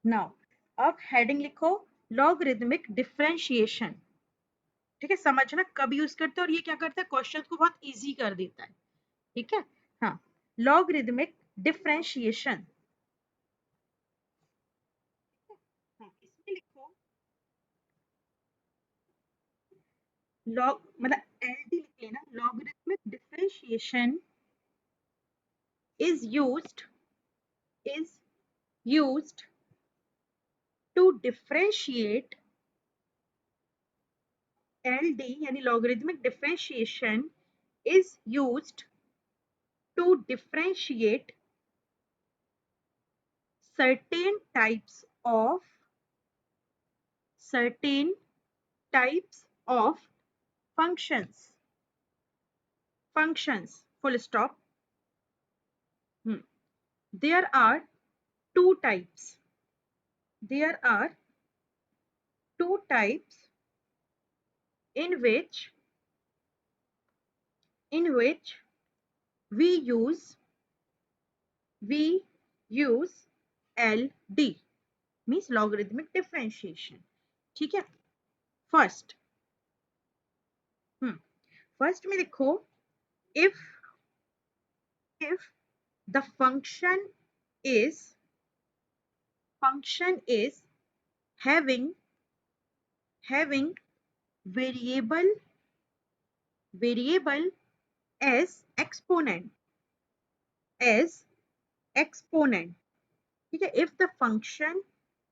Now अब heading लिखो logarithmic differentiation. ठीक है, समझना कब यूज करते हैं और ये क्या करता है, क्वेश्चन को बहुत इजी कर देता है। ठीक है, हाँ, लॉगरिदमिक डिफरेंशिएशन। हाँ, इसमें लिखो लॉग मतलब एलडी लिख लेना, logarithmic differentiation is used to differentiate LD यानी logarithmic differentiation is used to differentiate certain types of functions full stop. There are two types in which we use LD means logarithmic differentiation. ठीक है, first में लिखो if the function is having variable as exponent, ठीक है, if the function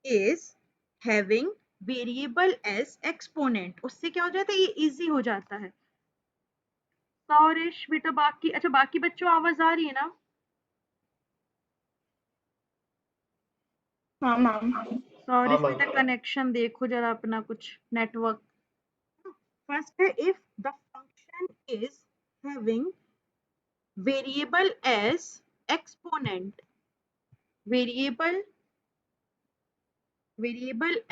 is having variable as exponent, उससे क्या हो जाता है, ये इजी हो जाता है। सौरिश बेटा बाकी, अच्छा बाकी बच्चों आवाज आ रही है ना? हाँ मैम। सौरिश बेटा कनेक्शन देखो जरा अपना कुछ नेटवर्क। फर्स्ट है if the function is having variable as exponent, variable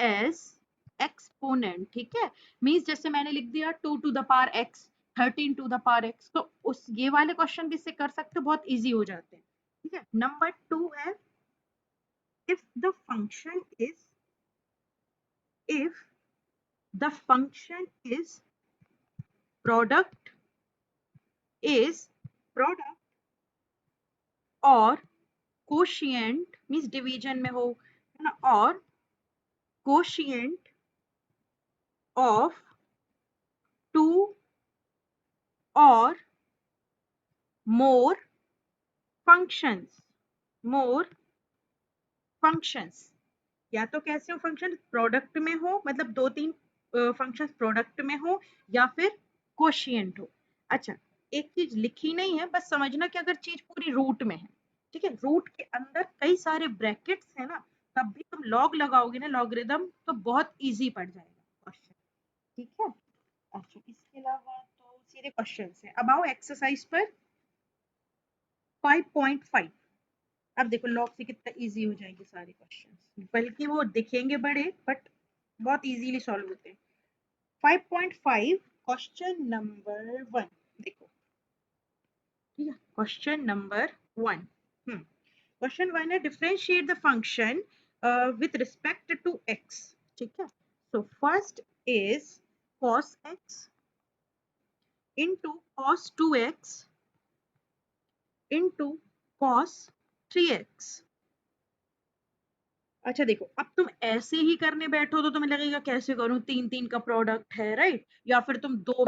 as exponent, ठीक है, मींस जैसे मैंने लिख दिया 2 to the power x, 13 to the power x, तो उस ये वाले क्वेश्चन भी इससे कर सकते हो, बहुत इजी हो जाते हैं। ठीक है, नंबर 2 है if the function is product और quotient मींस डिवीजन में हो, है ना, और quotient of two or more functions, या तो कैसे हो फंक्शन, प्रोडक्ट में हो, मतलब 2-3 फंक्शंस प्रोडक्ट में हो या फिर कोशिएंट हो। अच्छा, एक चीज लिखी नहीं है, बस समझना कि अगर चीज पूरी रूट में है, ठीक है, रूट के अंदर कई सारे ब्रैकेट्स है ना, तब भी तुम लॉग लगाओगे ना, लॉगरिदम, तो बहुत इजी पड़ जाएगा क्वेश्चन। ठीक है, अच्छा इसके अलावा तो सीधे क्वेश्चन है। अब आओ एक्सरसाइज पर 5.5। अब देखो लॉग से कितना इजी हो जाएंगे सारे क्वेश्चन, बल्कि वो दिखेंगे बड़े बट बहुत इजीली सॉल्व होते हैं। 5.5 क्वेश्चन नंबर 1 देखो, ठीक है, क्वेश्चन नंबर 1। क्वेश्चन 1 है differentiate the function with respect to x। ठीक है, so first is cos x into cos 2x into cos 3x। अच्छा देखो, अब तुम ऐसे ही करने बैठो तो तुम्हें लगेगा कैसे करूं, 3-3 का प्रोडक्ट है, राइट, या फिर तुम 2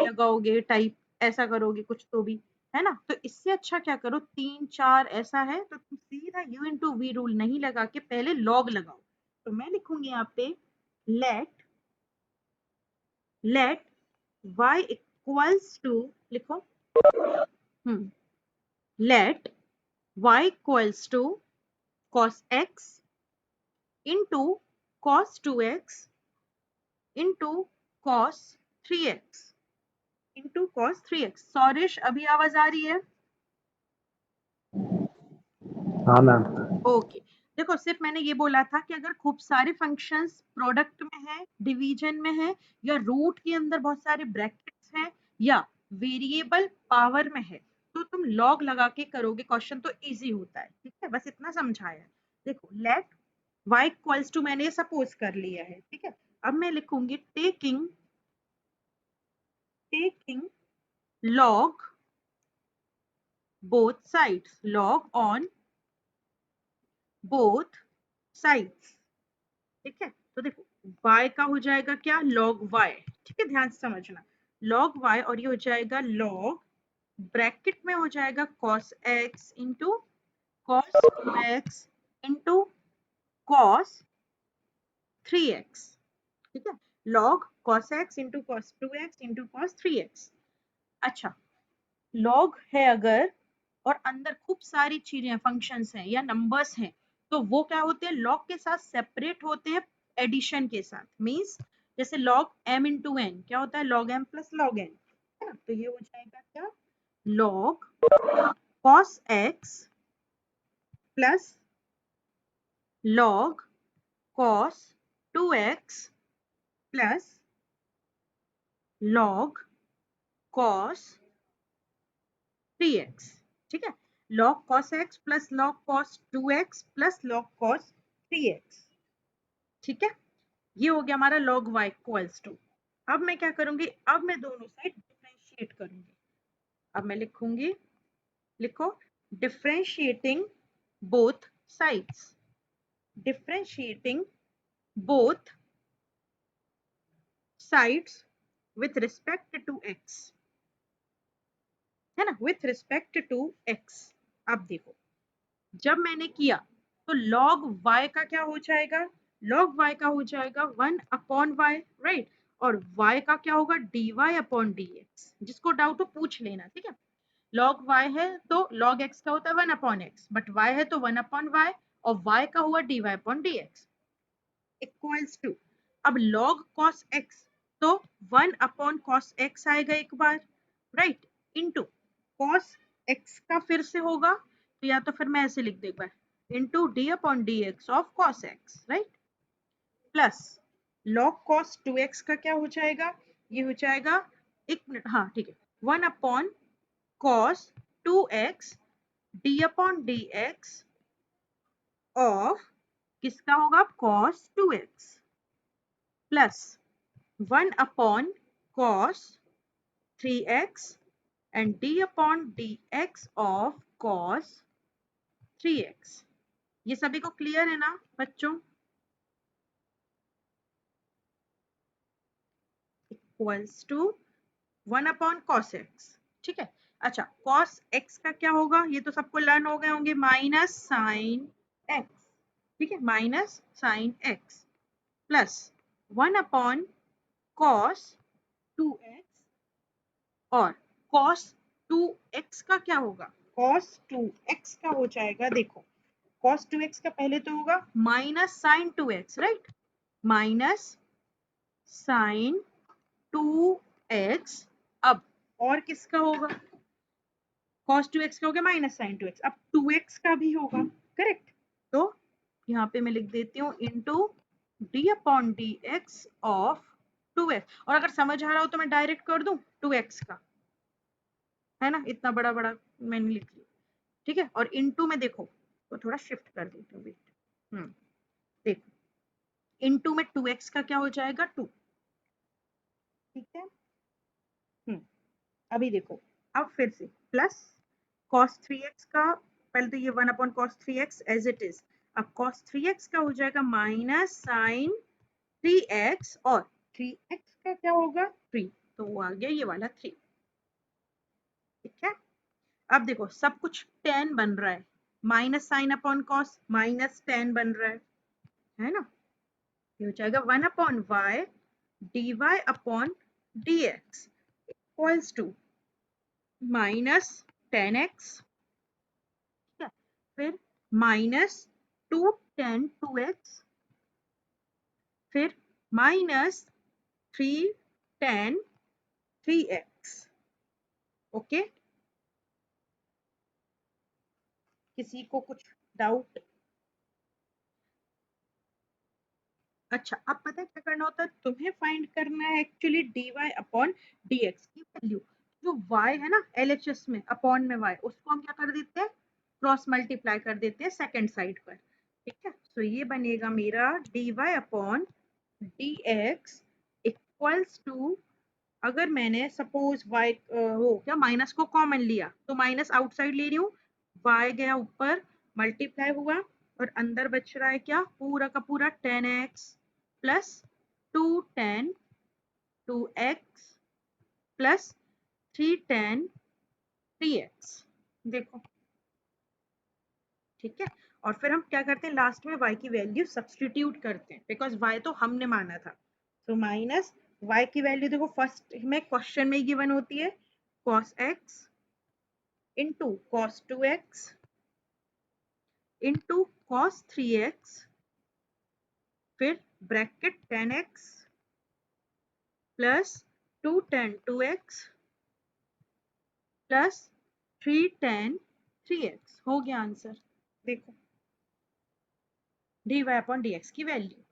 लगाओगे टाइप, ऐसा करोगे कुछ तो भी, है ना, तो इससे अच्छा क्या करो, 3-4 ऐसा है तो तुम सीधा u इंटू वी रूल नहीं लगा के पहले लॉग लगाओ। तो मैं लिखूंगी यहाँ पे लेट y इक्वल्स टू, लिखो let y equals to cos x into cos 2x into cos 3x into cos 3x। सौरिश अभी आवाज आ रही है? हाँ मैम। ओके, देखो सिर्फ मैंने ये बोला था कि अगर खूब सारे फंक्शंस प्रोडक्ट में है, डिवीजन में है, या रूट के अंदर बहुत सारे ब्रैकेट्स हैं, या वेरिएबल पावर में है, तो तुम लॉग लगा के करोगे क्वेश्चन तो इजी होता है। ठीक है, बस इतना समझाया है। देखो लेट y इक्वल्स टू मैंने सपोज कर लिया है, ठीक है। अब मैं लिखूंगी taking log both sides, log on both sides, ठीक है। तो देखो y का हो जाएगा क्या, log y, ठीक है, ध्यान से समझना, log y, और ये हो जाएगा log, ब्रैकेट में हो जाएगा cos x into cos 2x into cos 3x, ठीक है, log cos x into cos 2x into cos 3x। अच्छा, लॉग है अगर और अंदर खूब सारी चीजें फंक्शंस हैं या नंबर्स हैं, तो वो क्या होते हैं, लॉग के साथ सेपरेट होते हैं एडिशन के साथ। मींस जैसे लॉग m इंटू एन क्या होता है, log m plus log n, है ना। तो ये हो जाएगा क्या, log cos x plus log cos 2x plus log cos 3x, ठीक है, log cos x plus log cos 2x plus log cos 3x, ठीक है। ये हो गया हमारा log y इक्वल्स टू। अब मैं क्या करूंगी, अब मैं दोनों साइड डिफरेंशिएट करूंगी। अब मैं लिखूंगी, लिखो differentiating both sides, differentiating both sides with respect to x, है ना, विथ रिस्पेक्ट टू x। अब देखो जब मैंने किया तो log y का क्या हो जाएगा, log y का हो जाएगा 1 अपॉन y, राइट, और y का क्या होगा, dy अपॉन dx। जिसको डाउट हो पूछ लेना, ठीक है। log y है तो log x का होता है 1 अपॉन x, बट y है तो 1 अपॉन y, और y का हुआ dy upon dx equals to, अब log cos x तो 1 अपॉन cos x आएगा एक बार, राइट, इनटू cos x का फिर से होगा, तो या तो फिर मैं ऐसे लिख दे एक बार, into d upon dx of cos x, right, plus log cos 2x का क्या हो जाएगा, ये हो जाएगा, एक मिनट, हाँ ठीक है, 1 upon cos 2x d upon dx of किसका होगा, cos 2x plus 1 upon cos 3x and d upon dx of cos 3x। ये सभी को क्लियर है ना बच्चों, equals to 1 upon cos x, ठीक है। अच्छा cos x का क्या होगा, ये तो सबको लर्न हो गए होंगे, माइनस साइन x, ठीक है, minus sine x plus 1 upon cos 2x, और cos 2x का क्या होगा, cos 2x का हो जाएगा, देखो cos 2x का पहले तो होगा minus sine 2x, right, minus sine 2x। अब और किसका होगा, cos 2x का हो गया माइनस साइन 2x, अब 2x का भी होगा, करेक्ट। तो यहाँ पे मैं लिख देती हूँ into d upon dx of 2x, और अगर समझ आ रहा हो तो मैं डायरेक्ट कर दूं 2x का, है ना, इतना बड़ा बड़ा मैंने लिख लिया, ठीक है। और इनटू में देखो तो थोड़ा शिफ्ट कर देती हूँ, वेट, देखो इनटू में 2x का क्या हो जाएगा 2, ठीक है। अभी देखो, अब फिर से प्लस cos 3x का, पहले तो ये 1 upon cos 3x as it is, अब cos 3x का हो जाएगा माइनस साइन 3x, और 3x का क्या होगा 3, तो वो आ गया ये वाला 3, ठीक है। अब देखो सब कुछ tan बन रहा है, minus sine upon cos minus tan बन रहा है ना, ये हो जाएगा 1 upon y dy upon dx equals to minus tan x, ठीक है, फिर माइनस 2 tan 2x, फिर माइनस 3 tan 3x, ओके। किसी को कुछ डाउट, अच्छा अब पता है क्या करना होता है, तुम्हें फाइंड करना है एक्चुअली dy अपॉन dx की वैल्यू, जो y है ना LHS में अपॉन में y, उसको हम क्या कर देते हैं, क्रॉस मल्टीप्लाई कर देते हैं सेकंड साइड पर, ठीक है। तो ये बनेगा मेरा dy upon dx equals to, अगर मैंने सपोज y वो क्या माइनस को कॉमन लिया तो माइनस आउटसाइड ले रही हूँ, y गया ऊपर मल्टीप्लाई हुआ और अंदर बच रहा है क्या पूरा का पूरा 10x plus 2 2x plus 3 3x। देखो ठीक है, और फिर हम क्या करते हैं लास्ट में y की वैल्यू सब्सटीट्यूट करते हैं बिकॉज y तो हमने माना था। तो माइनस y की वैल्यू देखो फर्स्ट में क्वेश्चन में गिवन होती है cos x into cos 2x into cos 3x, फिर bracket 10x plus 2 2x plus 3 3x हो गया आंसर। देखो dy अपॉन dx की वैल्यू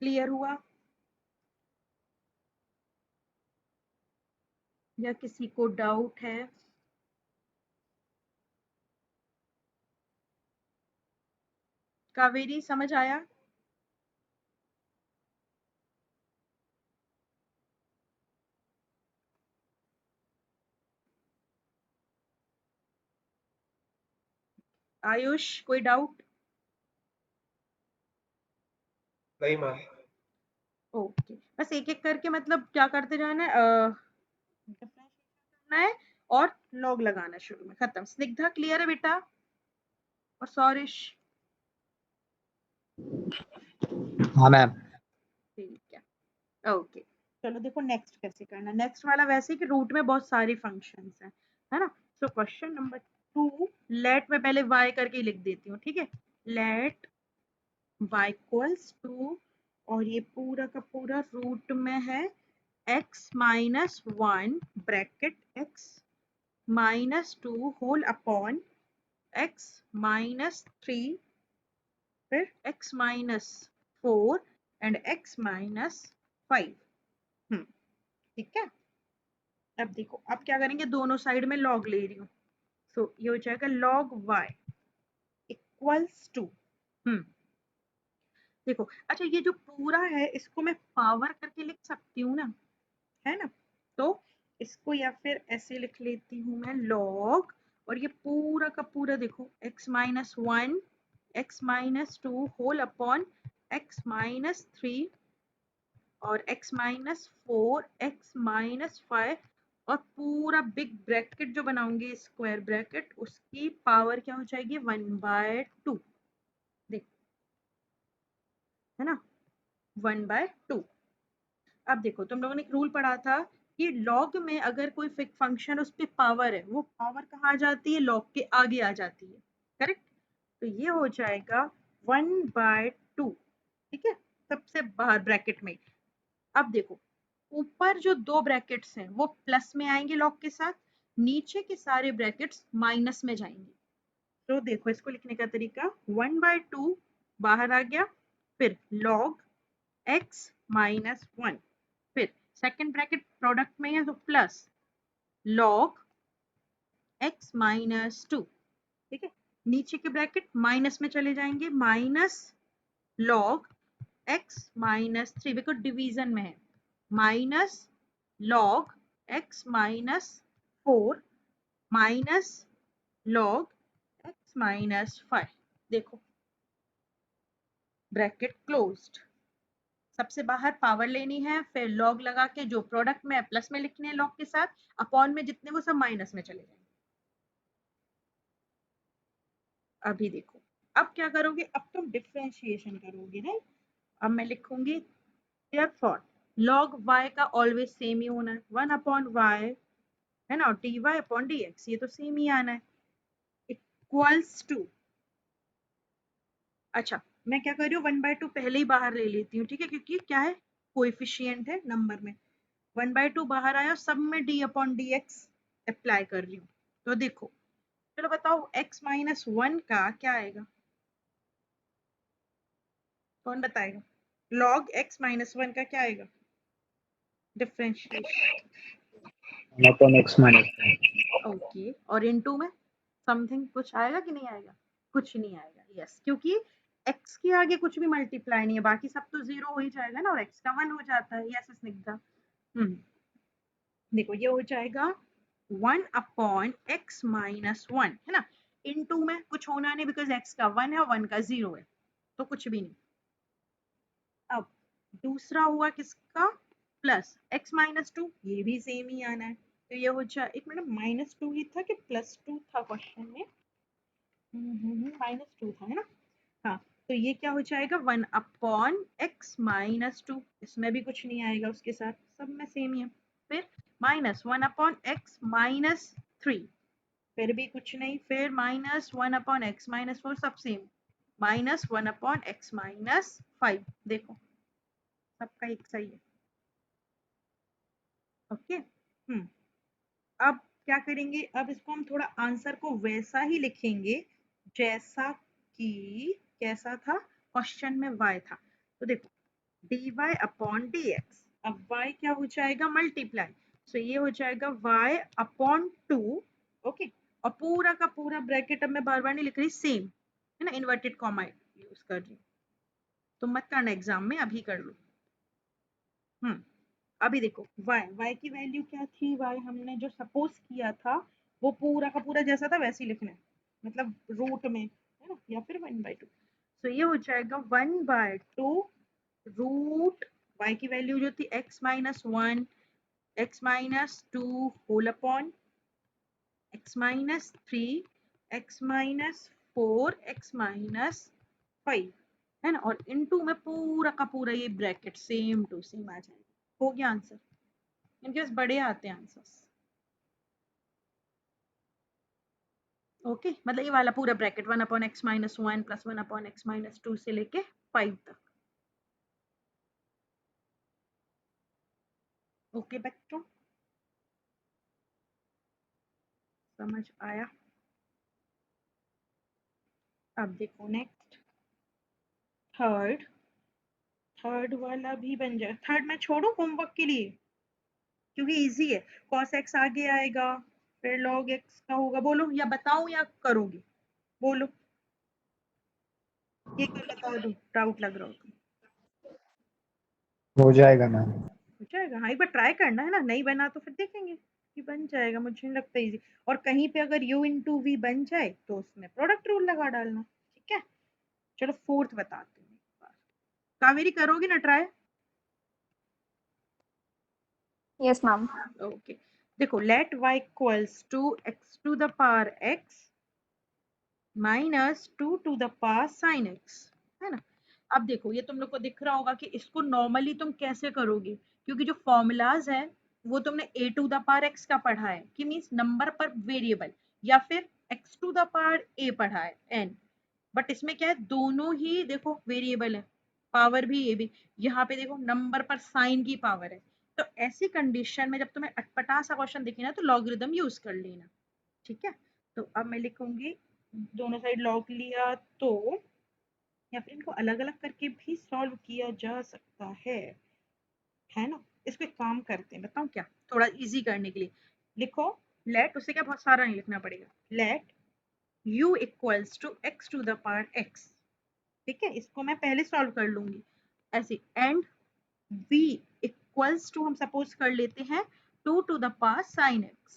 क्लियर हुआ या किसी को डाउट है? कावेरी समझ आया? आयुष कोई डाउट? नहीं मैम। ओके, बस एक एक करके मतलब क्या करते जाना है, करना है और लॉग लगाना शुरू में, खत्म। स्निग्धा क्लियर है बेटा? और सौरिश? हाँ मैम। ठीक है ओके। चलो देखो नेक्स्ट कैसे करना। नेक्स्ट वाला वैसे ही कि रूट में बहुत सारे फंक्शंस हैं, है ना। सो क्वेश्चन नंबर 2, लेट में पहले y करके लिख देती हूँ, ठीक है। लेट y इक्वल्स टू, और ये पूरा का पूरा रूट में है x minus 1 bracket x minus 2 whole upon x minus 3, फिर x minus 4 and x minus 5। ठीक है। अब देखो अब क्या करेंगे, दोनों साइड में लॉग ले रही हूँ, सो ये हो जाएगा log y इक्वल्स टू, देखो अच्छा ये जो पूरा है इसको मैं पावर करके लिख सकती हूँ ना, है ना। तो इसको या फिर ऐसे लिख लेती हूँ मैं log, और ये पूरा का पूरा देखो x minus 1 x minus 2 whole upon x minus 3 और x माइनस 4 x माइनस 5, और पूरा बिग ब्रैकेट जो बनाऊंगी स्क्वायर ब्रैकेट उसकी पावर क्या हो जाएगी 1/2। देखो है ना 1/2। अब देखो तुम लोगों ने एक रूल पढ़ा था कि लॉग में अगर कोई फंक्शन उस पर पावर है, वो पावर कहाँ आ जाती है, लॉग के आगे आ जाती है, करेक्ट। तो ये हो जाएगा 1/2, ठीक है, सबसे बाहर ब्रैकेट में। अब देखो ऊपर जो दो ब्रैकेट्स हैं वो प्लस में आएंगे लॉग के साथ, नीचे के सारे ब्रैकेट्स माइनस में जाएंगे। तो देखो इसको लिखने का तरीका 1/2 बाहर आ गया, फिर log x माइनस 1, फिर सेकेंड ब्रैकेट प्रोडक्ट में है तो प्लस log x माइनस 2, ठीक है। नीचे के ब्रैकेट माइनस में चले जाएंगे, minus log x minus 3 because division में है, minus log x minus 4 minus log x minus 5। देखो ब्रैकेट क्लोज्ड, सबसे बाहर पावर लेनी है, फिर लॉग लगा के जो प्रोडक्ट में है प्लस में लिखने हैं लॉग के साथ, अपॉन में जितने वो सब माइनस में चले जाएंगे। अभी देखो अब क्या करोगे, अब तुम डिफरेंशिएशन करोगे, राइट। अब मैं लिखूंगी देयरफॉर log y का ऑलवेज सेम ही होना है 1 अपॉन y, है ना, और dy अपॉन dx ये तो सेम ही आना है, इक्वल्स टू। अच्छा मैं क्या कर रही हूँ 1/2 पहले ही बाहर ले लेती हूँ, ठीक है, क्योंकि क्या है कोएफिशिएंट है नंबर में। 1/2 बाहर आया, सब में d upon D x apply कर रही हूँ। तो देखो चलो बताओ x माइनस 1 का क्या आएगा, कौन बताएगा। log x माइनस 1 का क्या आएगा, differentiation. Upon x minus. Okay, और इनटू में समथिंग कुछ आएगा कि नहीं आएगा, कुछ नहीं आएगा, यस, क्योंकि x के आगे कुछ भी मल्टीप्लाई नहीं है, बाकी सब तो 0 हो ही जाएगा ना, और x का 1 हो जाता है। यस स्निग्धा, देखो ये हो जाएगा 1 अपॉन x माइनस 1, है ना, इनटू में कुछ होना नहीं बिकॉज x का 1 है, 1 का 0 है, तो कुछ भी नहीं। अब दूसरा हुआ किसका, प्लस x माइनस 2, ये भी सेम ही आना है, तो ये हो जाए, एक मिनट, माइनस 2 ही था कि प्लस 2 था क्वेश्चन में, माइनस 2 था, है ना, हाँ, तो ये क्या हो जाएगा 1 अपॉन x माइनस 2, इसमें भी कुछ नहीं आएगा, उसके साथ सब में सेम ही है। फिर माइनस 1 अपॉन x माइनस 3, फिर भी कुछ नहीं, फिर माइनस 1 अपॉन x माइनस 4, सब same, minus 1 upon x minus 5, देखो सबका एक सही है। ओके, अब क्या करेंगे, अब इसको हम थोड़ा आंसर को वैसा ही लिखेंगे जैसा कि कैसा था क्वेश्चन में y था, तो देखो dy अपॉन dx, अब y क्या हो जाएगा मल्टीप्लाई, सो ये हो जाएगा y अपॉन 2, ओके, और पूरा का पूरा ब्रैकेट, अब मैं बार बार नहीं लिख रही, सेम है ना, इन्वर्टेड कॉमा यूज कर रही हूँ, तो मत करना एग्जाम में, अभी कर लो। अभी देखो y की वैल्यू क्या थी, y हमने जो सपोज किया था वो पूरा का पूरा जैसा था वैसे ही लिखना है, मतलब रूट में, है ना, या फिर 1/2, तो ये हो जाएगा 1/2 रूट y की वैल्यू जो थी x minus 1, x minus 2 whole upon x minus 3, x minus 4, x minus 5, है ना, और इनटू में पूरा का पूरा ये ब्रैकेट सेम टू सेम आ जाएगा, हो गया आंसर, इनके पास बड़े आते हैं आंसर्स। ओके, मतलब ये वाला पूरा bracket 1 upon x minus 1 plus 1 upon x minus 2 से लेके 5 तक। ओके बच्चों, समझ आया? अब देखो नेक्स्ट थर्ड वाला भी बन जाए, थर्ड मैं छोड़ू होमवर्क के लिए क्योंकि इजी है, cos x आगे आएगा, फिर log x का होगा, बोलो या बताऊं या करोगे, बोलो, ये कर बता दो, डाउट लग रहा हो तो हो जाएगा मैम। हो जाएगा, हाँ एक बार ट्राई करना है ना, नहीं बना तो फिर देखेंगे कि बन जाएगा, मुझे नहीं लगता इजी, और कहीं पे अगर u इंटू वी बन जाए तो उसमें प्रोडक्ट रूल लगा डालना, ठीक है। चलो फोर्थ बताते हैं एक बार, कावेरी करोगी ना ट्राई? Yes ma'am. ओके, देखो let y equals to x to the power x minus 2 to the power sine x, है ना। अब देखो ये तुम लोग को दिख रहा होगा कि इसको नॉर्मली तुम कैसे करोगे, क्योंकि जो फॉर्मूलाज है वो तुमने a to the power x का पढ़ा है कि मीन्स नंबर पर वेरिएबल, या फिर x to the power a पढ़ा है n, बट इसमें क्या है दोनों ही देखो वेरिएबल है, पावर भी ये भी, यहाँ पे देखो नंबर पर साइन की पावर है, तो ऐसी कंडीशन में जब तुम्हें अटपटा सा क्वेश्चन दिखे ना तो लॉगरिथम यूज कर लेना, ठीक है। तो अब मैं लिखूंगी दोनों साइड लॉग लिया तो, या फिर इनको अलग अलग करके भी सॉल्व किया जा सकता है ना। इसको एक काम करते हैं, बताऊं क्या, थोड़ा इजी करने के लिए लिखो लेट, उससे क्या बहुत सारा नहीं लिखना पड़ेगा, let u equals to x to the power x, ठीक है, इसको मैं पहले सॉल्व कर लूंगी ऐसे, एंड v इक्वल्स टू हम सपोज कर लेते हैं 2 to the power sine x,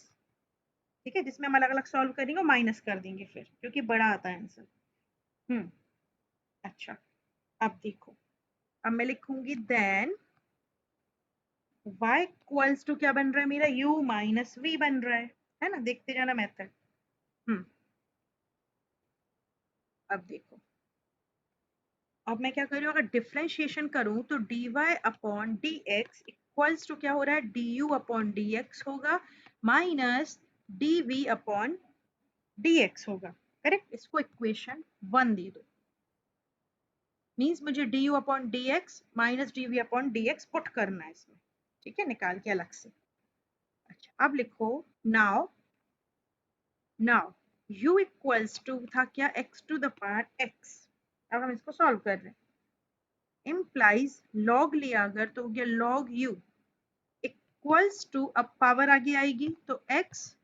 ठीक है, जिसमें हम अलग अलग सॉल्व करेंगे माइनस कर देंगे फिर क्योंकि बड़ा आता है आंसर। अच्छा, अब देखो, अब मैं लिखूंगी देन y इक्वल्स टू क्या बन रहा है मेरा, u माइनस v बन रहा है ना, देखते जाना मेथड। अब देखो, अब मैं क्या कर रही हूँ, अगर डिफरेंशिएशन करूँ तो dy upon dx equals to क्या हो रहा है, du अपॉन dx होगा माइनस dv अपॉन dx होगा, करेक्ट, इसको इक्वेशन 1 दे दो, मीन्स मुझे du upon dx minus dv upon dx put करना है इसमें, ठीक है, निकाल के अलग से। अच्छा, अब लिखो नाउ u इक्वल्स टू था क्या, x to the power x, अब हम इसको सॉल्व कर रहे हैं, इम्प्लाइज लॉग लिया अगर तो हो गया log u इक्वल्स टू, अब पावर आगे आएगी तो x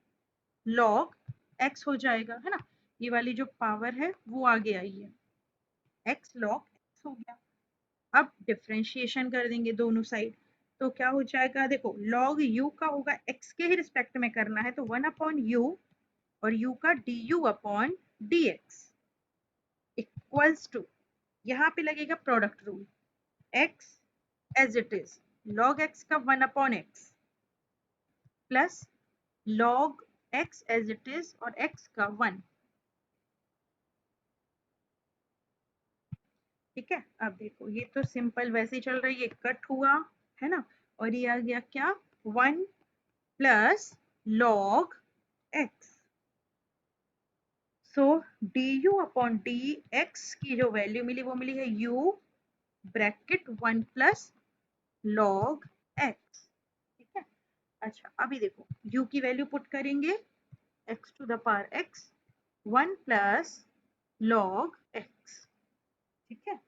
log x हो जाएगा, है ना, ये वाली जो पावर है वो आगे आई है, x log x हो गया। अब डिफरेंशिएशन कर देंगे दोनों साइड, तो क्या हो जाएगा, देखो log u का होगा x के ही रिस्पेक्ट में करना है, तो 1 अपॉन u और u का du upon dx equals to, यहाँ पे लगेगा product rule, x as it is log x का 1 upon x plus log x as it is और x का 1। ठीक है, अब देखो ये तो सिंपल वैसे ही चल रही है, ये कट हुआ है ना, और ये आ गया क्या 1 plus log x। So du upon dx की जो वैल्यू मिली वो मिली है u bracket 1 plus log x। ठीक है, अच्छा अभी देखो u की वैल्यू पुट करेंगे x to the power x 1 plus log x। ठीक है,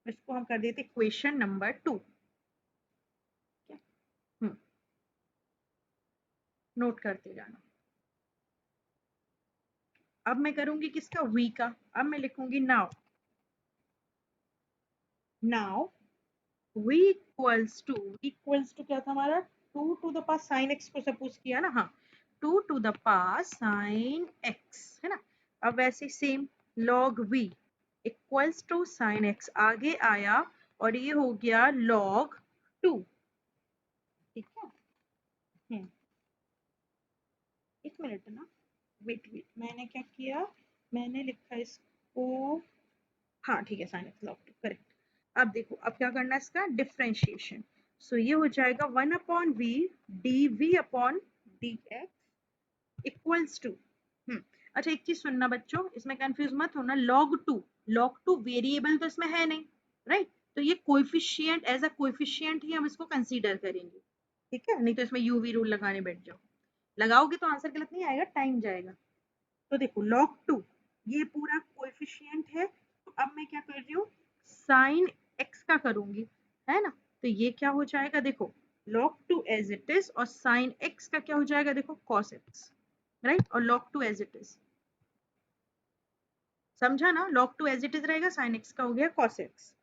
इसको हम कर देते इक्वेशन नंबर 2। नोट करते जाना। अब मैं करूंगी किसका, v का। अब मैं लिखूंगी नाउ v इक्वल्स टू क्या था हमारा, 2 to the power sine x को सपोज किया ना, हाँ 2 to the power sine x है ना। अब वैसे same log v equals to sine x आगे आया और ये हो गया log 2। ठीक है, एक मिनट ना, वेट मैंने क्या किया, मैंने लिखा इसको, हाँ ठीक है साइन एक्स लॉग 2 करेक्ट। अब देखो अब क्या करना है इसका डिफरेंशिएशन, सो ये हो जाएगा 1 upon V D V upon D X equals to, अच्छा एक चीज सुनना बच्चों, इसमें कंफ्यूज मत होना, log 2 वेरिएबल तो इसमें है नहीं, राइट, तो ये कोएफिशिएंट एज अ कोएफिशिएंट ही हम इसको कंसीडर करेंगे। ठीक है, नहीं तो इसमें यूवी रूल लगाने बैठ जाओ, लगाओगे तो आंसर गलत नहीं आएगा, टाइम जाएगा। तो देखो log 2 ये पूरा कोएफिशिएंट है, तो अब मैं क्या कर रही हूँ साइन x का करूंगी, है ना, तो ये क्या हो जाएगा, देखो log 2 एज इट इज और साइन x का क्या हो जाएगा, देखो cos x, राइट, और log 2 एज इट इज, समझा ना, log 2 एज इट इज रहेगा, साइन x का हो गया cos x।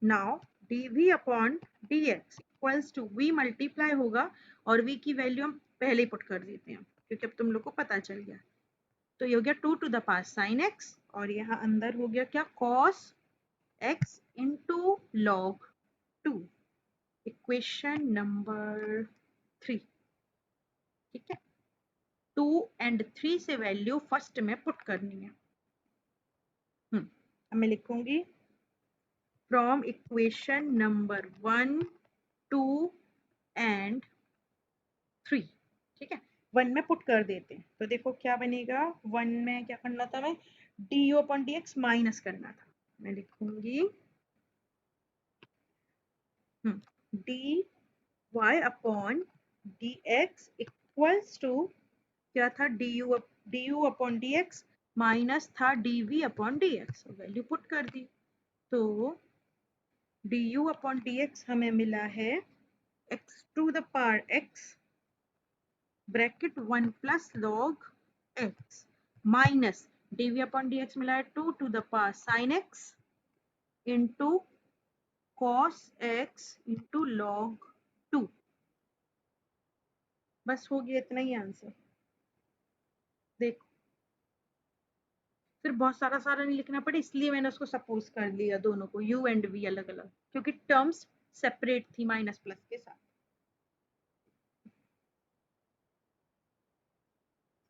Now dv upon dx equals to v multiply होगा और v की वैल्यू हम पहले ही पुट कर देते हैं क्योंकि अब तुम लोग को पता चल गया, तो ये हो गया 2 to the power sine x और यहाँ अंदर हो गया क्या cos x into log 2, equation number 3। ठीक है, 2 एंड 3 से वैल्यू फर्स्ट में पुट करनी है। अब मैं लिखूंगी फ्रॉम इक्वेशन नंबर 1 2 एंड 3। ठीक है, 1 में पुट कर देते हैं, तो देखो क्या बनेगा, 1 में क्या करना था, मैं D U upon D X minus करना था, मैं लिखूंगी D Y upon D X equals to क्या था, D U upon D X minus था D V upon D X, value put कर दी, तो D U upon D X हमें मिला है X to the power X bracket 1 plus log X minus D V upon D X मिला है 2 to the power sine x into cos x into log 2। बस हो गया इतना ही आंसर। देखो फिर बहुत सारा नहीं लिखना पड़े, इसलिए मैंने उसको सपोज कर लिया दोनों को u एंड v अलग अलग, क्योंकि टर्म्स सेपरेट थी माइनस प्लस के साथ।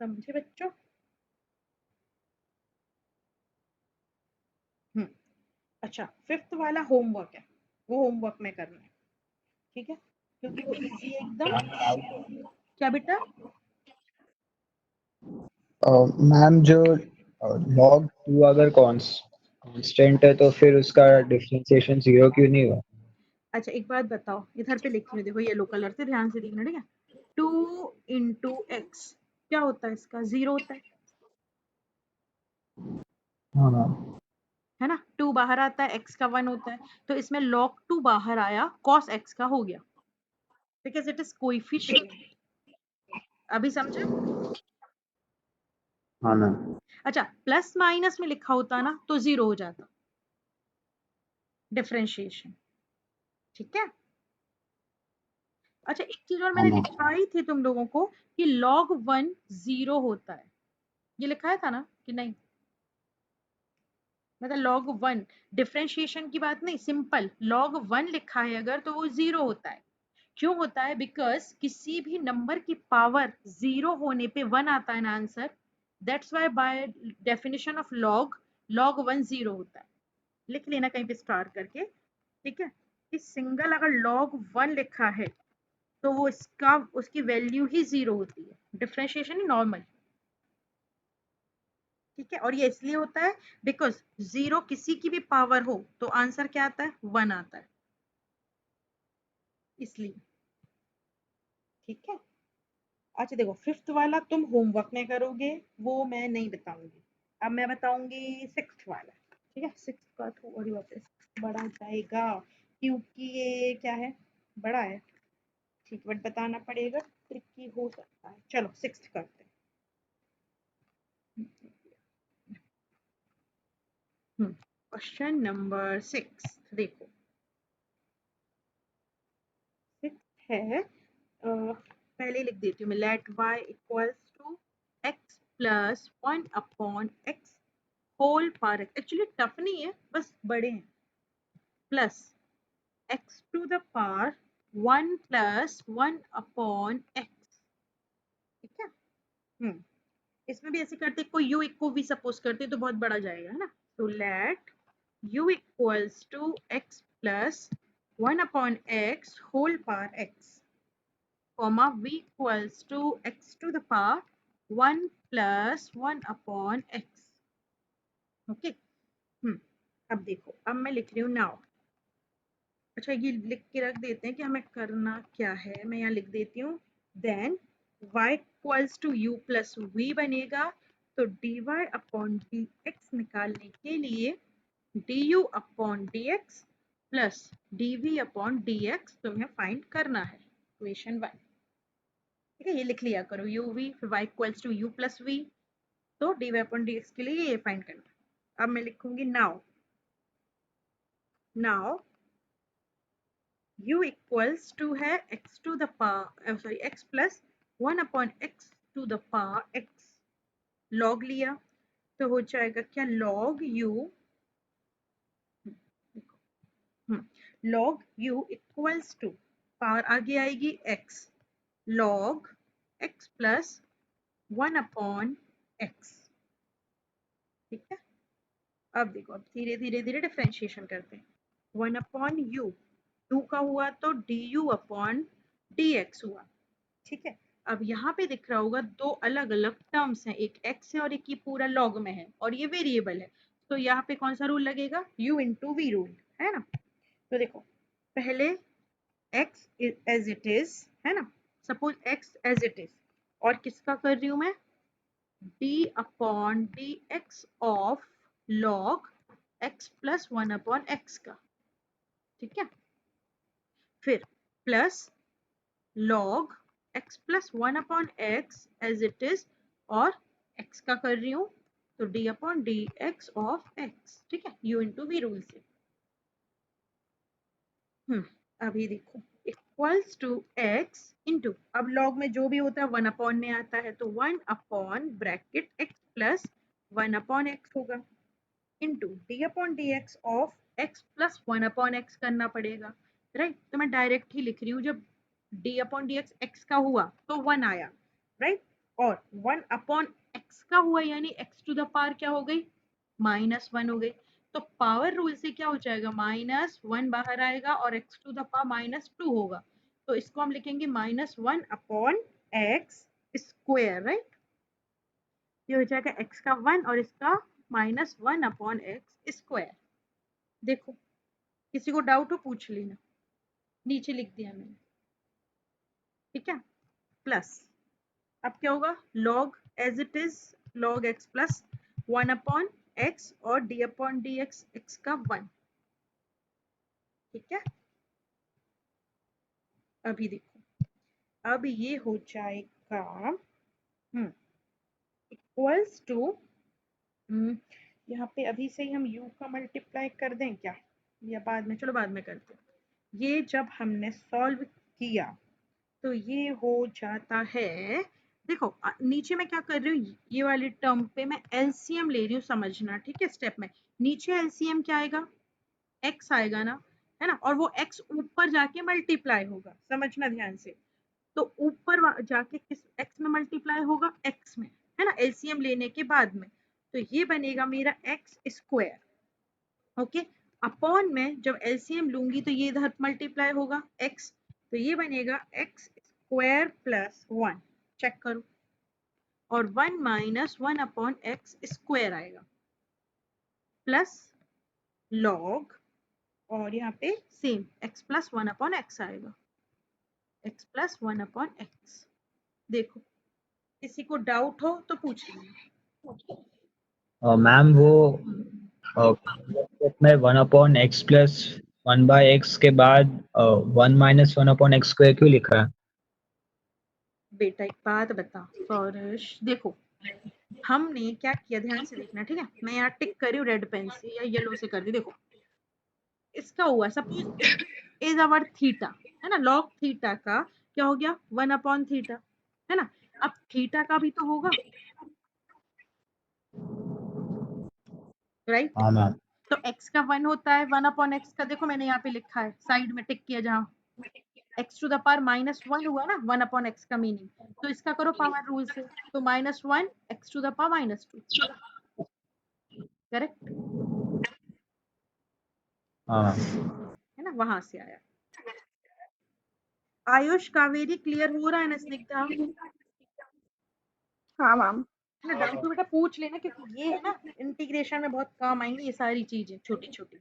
समझे बच्चों? अच्छा फिफ्थ वाला होमवर्क है, वो होमवर्क में करना है, ठीक है, क्योंकि वो इजी है एकदम। क्या बेटा? मैम जो log 2 अगर कांस्टेंट है तो फिर उसका डिफरेंशिएशन 0 क्यों नहीं हुआ? अच्छा एक बात बताओ, इधर पे लिखी हुई देखो येलो कलर से, ध्यान से देखना, ठीक है, 2 इंटू एक्स क्या होता है, इसका 0 होता हाँ मैम। है ना, 2 बाहर आता है, x का 1 होता है, तो इसमें log 2 बाहर आया, cos x का हो गया, बिकॉज इट इज कोएफिशिएंट। अभी समझे? हाँ मैम। अच्छा, प्लस माइनस में लिखा होता ना तो 0 हो जाता डिफरेंशिएशन। ठीक है। अच्छा, एक चीज और हाँ मैंने मैम। लिखाई थी तुम लोगों को कि log 1 0 होता है, ये लिखाया था ना कि नहीं? मतलब log 1 डिफरेंशिएशन की बात नहीं, सिंपल log 1 लिखा है अगर तो वो 0 होता है। क्यों होता है? बिकॉज किसी भी नंबर की पावर 0 होने पे 1 आता है ना answer. That's why by definition of log 1 0 होता है। लिख लेना कहीं पे स्टार करके, ठीक है। कि सिंगल अगर log 1 लिखा है तो वो इसका उसकी वैल्यू ही 0 होती है, डिफरेंशिएशन ही नॉर्मल। ठीक है, और ये इसलिए होता है बिकॉज 0 किसी की भी पावर हो तो आंसर क्या आता है? 1 आता है, इसलिए। ठीक है। अच्छा देखो, फिफ्थ वाला तुम होमवर्क में करोगे, वो मैं नहीं बताऊंगी। अब मैं बताऊंगी सिक्स्थ वाला। ठीक है, सिक्स्थ का थोड़ी बहुत बड़ा जाएगा क्योंकि ये क्या है, बड़ा है। ठीक, बट बताना पड़ेगा, ट्रिकी हो सकता है। चलो सिक्स्थ करते हैं। क्वेश्चन नंबर 6 देखो। सिक्स है, पहले लिख देती हूँ मैं, let y equals to x plus 1 upon x whole power x। Actually tough नहीं है, बस बड़े हैं। Plus x to the power 1 plus 1 upon x। ठीक है। इसमें भी ऐसे करते, कोई u को भी सपोज करते तो बहुत बड़ा जाएगा, है ना। तो let u equals to x plus 1 upon x whole power x, comma v equals to x to the power 1 plus 1 upon x। Okay. अब देखो, अब मैं लिख रही हूँ नाउ। अच्छा, ये लिख के रख देते हैं कि हमें करना क्या है। मैं यहाँ लिख देती हूँ then y equals to u plus v बनेगा। तो dy अपॉन dx निकालने के लिए du upon dx plus dv upon dx तुम्हें फाइंड करना है, इक्वेशन 1। ठीक है, ये लिख लिया करो, u v फिर y equals to u plus v। तो dy अपॉन dx के लिए ये फाइंड करना। अब मैं लिखूंगी नाउ u इक्वल्स टू है x to the power, sorry x plus 1 upon x to the power x। Log लिया तो हो जाएगा क्या, log u, log u equals to, power आगे आएगी x, log x plus 1 upon x। ठीक है। अब देखो, अब धीरे धीरे धीरे डिफरेंशिएशन करते हैं। 1 अपॉन यू, 2 का हुआ तो D U upon D x हुआ। ठीक है। अब यहाँ पे दिख रहा होगा दो अलग अलग टर्म्स हैं, एक x है और एक ये पूरा लॉग में है और ये वेरिएबल है। तो यहाँ पे कौन सा रूल लगेगा? u इंटू वी रूल, है ना। तो देखो, पहले x एज इट इज, है ना। Suppose x as it is, और किसका कर रही हूँ मैं? d upon D X of log x plus 1 upon x का। ठीक है। फिर plus log x plus 1 upon x as it is, और x का कर रही हूँ तो d upon D X of x। ठीक है, u इंटू वी रूल से। अभी देखो, इक्वल्स टू x इंटू, अब लॉग में जो भी होता है 1 अपॉन में आता है, तो 1 upon bracket x plus 1 upon x होगा, into D upon D X of x plus 1 upon x करना पड़ेगा, राइट। तो मैं डायरेक्ट ही लिख रही हूँ, जब D upon D X X का हुआ तो 1 आया, राइट। और 1 अपॉन एक्स का हुआ यानी एक्स टू द पावर क्या हो गई? -1 हो गई। तो पावर रूल से क्या हो जाएगा? -1 बाहर आएगा और एक्स टू द पावर -2 होगा। तो इसको हम लिखेंगे -1 अपॉन एक्स स्क्वायर, राइट। ये हो जाएगा x का 1 और इसका -1 अपॉन एक्स स्क्वायर। देखो, किसी को डाउट हो पूछ लेना, नीचे लिख दिया मैंने। ठीक है। प्लस अब क्या होगा? Log as it is, log x plus 1 upon X और d upon D X, X का 1। ठीक है। अभी देखो, अब ये हो जाएगा इक्वल्स टू, यहाँ पे अभी से ही हम u का मल्टीप्लाई कर दें क्या, या बाद में, चलो बाद में करते हैं। ये जब हमने सॉल्व किया तो ये हो जाता है, देखो नीचे मैं क्या कर रही हूँ, ये वाली टर्म पे मैं एलसीएम ले रही हूँ, समझना ठीक है। स्टेप में नीचे एलसीएम क्या आएगा, x आएगा ना, है ना, और वो x ऊपर जाके मल्टीप्लाई होगा, समझना ध्यान से। तो ऊपर जाके किस x में मल्टीप्लाई होगा, x में, है ना, एलसीएम लेने के बाद में। तो ये बनेगा मेरा एक्स स्क्वायर, ओके। अपॉन में जब एलसीएम लूंगी तो ये इधर मल्टीप्लाई होगा x, तो ये बनेगा एक्स स्क्वायर प्लस 1, चेक करो, और 1 माइनस 1 अपॉन एक्स स्क्वायर आएगा, प्लस लॉग, और यहाँ पे same x plus 1 upon x आएगा, x प्लस 1 अपॉन एक्स। देखो किसी को डाउट हो तो पूछ लीजिए। मैम वो में 1/x प्लस 1/x के बाद 1 माइनस 1/x² क्यों लिखा है? बेटा एक बात बता सौरश, देखो हमने क्या किया, ध्यान से देखना ठीक है। मैं यहाँ टिक कर रही हूँ रेड पेन से या येलो से कर दी, देखो इसका हुआ, सपोज इज अवर थीटा, है ना, लॉग थीटा का क्या हो गया, 1 अपॉन थीटा, है ना। अब थीटा का भी तो होगा, राइट। हाँ मैम। तो x का 1 होता है, 1 अपॉन एक्स का, देखो मैंने यहाँ पे लिखा है साइड में टिक किया, जहाँ x टू द पावर -1 हुआ ना, 1 अपॉन एक्स का मीनिंग, तो इसका करो पावर रूल से, तो -1 x to the power -2, correct, हाँ है ना, वहां से आया। आयुष कावेरी क्लियर हो रहा है ना स्निग्धा, हाँ मैम। है ना। डाउट तो बेटा पूछ लेना, क्योंकि ये है ना इंटीग्रेशन में बहुत काम आएंगी ये सारी चीजें छोटी छोटी।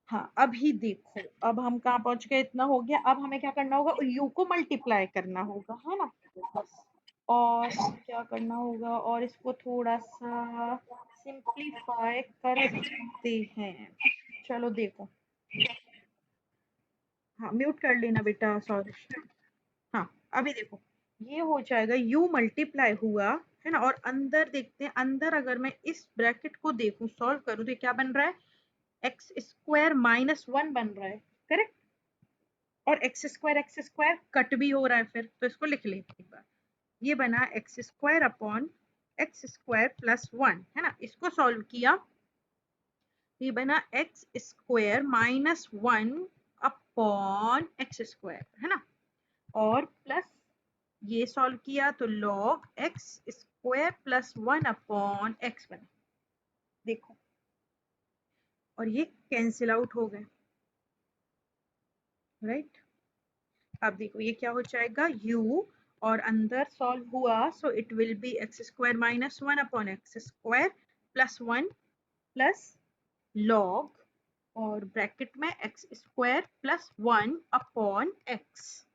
हाँ अभी देखो, अब हम कहाँ पहुंच गए, इतना हो गया। अब हमें क्या करना होगा, यू को मल्टीप्लाई करना होगा, है ना, बस। और अब क्या करना होगा, और इसको थोड़ा सा सिंप्लीफाई कर सकते हैं, चलो देखो। हाँ म्यूट कर लेना बेटा, सॉरी। हाँ अभी देखो, ये हो जाएगा u मल्टीप्लाई हुआ, है ना, और अंदर देखते हैं, अंदर अगर मैं इस ब्रैकेट को देखूं, सॉल्व करूं, तो क्या बन रहा है, एक्स स्क्वायर -1 बन रहा है, करेक्ट। और एक्स स्क्वायर कट भी हो रहा है, फिर तो इसको लिख लेते एक बार। ये बना x square upon x square plus 1, है ना, इसको सॉल्व किया, ये बना x square -1 upon x square, है ना, और प्लस ये सॉल्व किया तो log x square plus 1 upon x बना, देखो, और ये कैंसिल आउट हो गए, राइट। अब देखो ये क्या हो जाएगा, u, और अंदर सॉल्व हुआ, so it will be x square -1 upon x square plus 1 plus log, और ब्रैकेट में x square plus 1 upon X,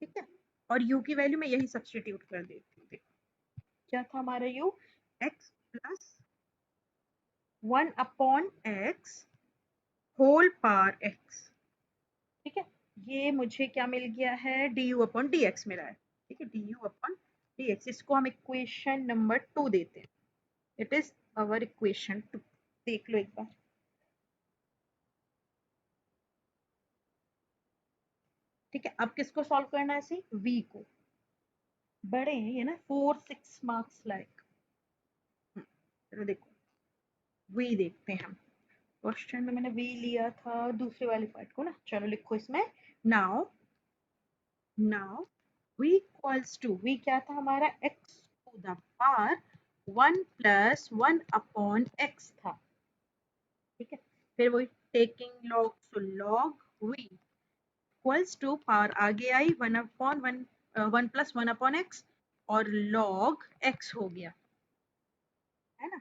ठीक है। और u की वैल्यू मैं यही सब्स्टिट्यूट कर देती हूँ, क्या था हमारा u, x plus 1 upon X whole power x, ठीक है। ये मुझे क्या मिल गया है, du अपॉन dx मिला है, ठीक है, du अपॉन dx, इसको हम इक्वेशन नंबर 2 देते हैं, इट इज अवर इक्वेशन 2, देख लो एक बार, ठीक है। अब किसको सॉल्व करना है, ऐसे v को, बड़े हैं ये ना, 4-6 मार्क्स लाइक, चलो देखो v देखते हैं हम। क्वेश्चन में मैंने v लिया था दूसरे वाले पार्ट को ना, चलो लिखो इसमें, now v equals to, v क्या था हमारा, x to the power 1 plus 1 upon x था, ठीक है। फिर वही taking log, so log v equals to, power आगे आई 1 अपॉन 1, 1 प्लस 1 अपॉन x, और लॉग x हो गया, है ना।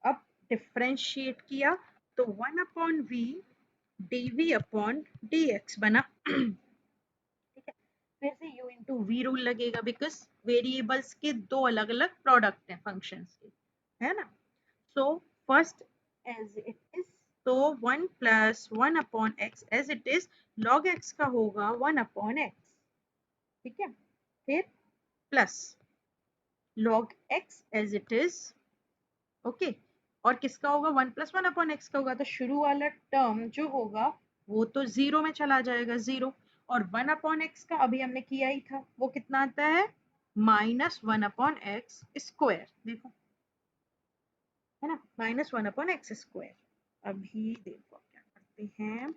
अब डिफरेंशिएट किया तो 1 upon v dv upon dx बना, ठीक है। फिर से u इंटू वी रूल लगेगा, बिकॉज वेरिएबल्स के दो अलग अलग प्रोडक्ट हैं फंक्शंस के, है ना। So first as it is, तो 1 plus 1 upon X as it is, log X का होगा 1 अपॉन एक्स, ठीक है। फिर plus log x as it is, okay और किसका होगा 1 + 1 अपॉन एक्स का होगा, तो शुरू वाला टर्म जो होगा वो तो 0 में चला जाएगा 0, और 1 अपॉन एक्स का अभी हमने किया ही था, वो कितना आता है -1 अपॉन एक्स स्क्वायर, देखो है ना, -1 अपॉन एक्स स्क्वायर। अभी देखो क्या करते हैं,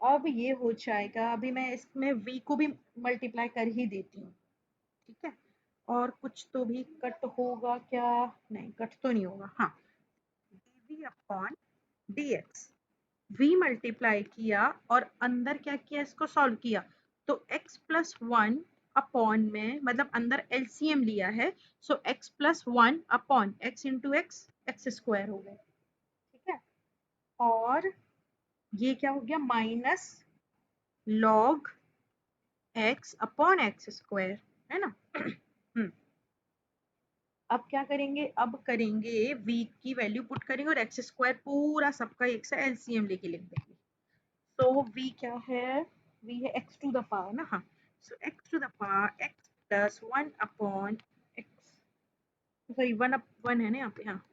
अब ये हो जाएगा, अभी मैं इसमें v को भी मल्टीप्लाई कर ही देती हूँ, ठीक है, और कुछ तो भी कट होगा क्या, नहीं कट तो नहीं होगा, हाँ dv upon dx, v multiply किया और अंदर क्या किया, इसको सॉल्व किया, तो x प्लस 1 अपॉन में, मतलब अंदर एलसीएम लिया है, सो x plus 1 upon x into x, x square हो गया, ठीक है, और ये क्या हो गया minus log x upon x square, है ना। अब क्या करेंगे, अब करेंगे v की वैल्यू पुट करेंगे और एक्स स्क्वायर पूरा सबका एक सा एलसीएम लेके लिख देंगे, तो v क्या है, v है x टू द पावर ना, हाँ, so x to the power x plus 1 upon x, sorry 1 है ना यहाँ पे, हाँ